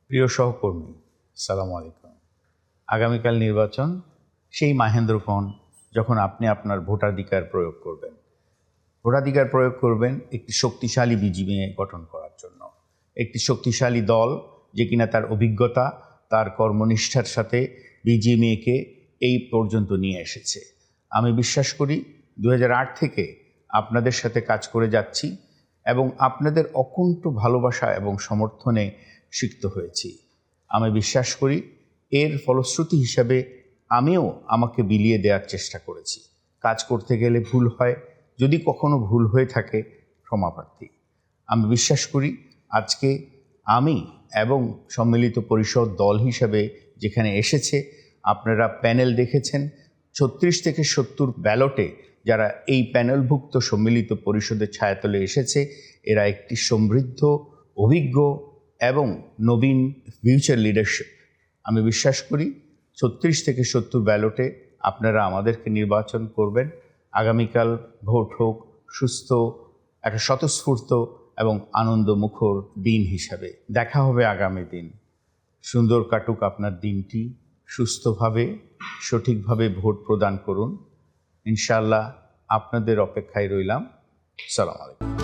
প্রিয় সহকর্মী, সালাম আলাইকুম। আগামীকাল নির্বাচন, সেই মাহেন্দ্রক্ষণ যখন আপনি আপনার ভোটাধিকার প্রয়োগ করবেন। ভোটাধিকার প্রয়োগ করবেন একটি শক্তিশালী বিজিএমইএ গঠন করার জন্য। একটি শক্তিশালী দল যে কিনা তার অভিজ্ঞতা, তার কর্মনিষ্ঠার সাথে বিজিএমইএকে এই পর্যন্ত নিয়ে এসেছে। আমি বিশ্বাস করি 2008 থেকে আপনাদের সাথে কাজ করে যাচ্ছি এবং আপনাদের অকুণ্ঠ ভালোবাসা এবং সমর্থনে সিক্ত হয়েছি। আমি বিশ্বাস করি এর ফলশ্রুতি হিসাবে আমিও আমাকে বিলিয়ে দেওয়ার চেষ্টা করেছি। কাজ করতে গেলে ভুল হয়, যদি কখনো ভুল হয়ে থাকে ক্ষমাপ্রার্থী। আমি বিশ্বাস করি আজকে আমি এবং সম্মিলিত পরিষদ দল হিসাবে যেখানে এসেছে, আপনারা প্যানেল দেখেছেন 36 থেকে 70 ব্যালটে যারা এই প্যানেলভুক্ত সম্মিলিত পরিষদের ছায়াতলে এসেছে, এরা একটি সমৃদ্ধ, অভিজ্ঞ এবং নবীন ফিউচার লিডারশিপ। আমি বিশ্বাস করি 36 থেকে 70 ব্যালটে আপনারা আমাদেরকে নির্বাচন করবেন। আগামীকাল ভোট হোক সুস্থ, একটা স্বতঃস্ফূর্ত এবং আনন্দমুখর দিন হিসাবে। দেখা হবে আগামী দিন। সুন্দর কাটুক আপনার দিনটি, সুস্থভাবে সঠিকভাবে ভোট প্রদান করুন। ইনশাআল্লাহ আপনাদের অপেক্ষায় রইলাম। সালাম আলাইকুম।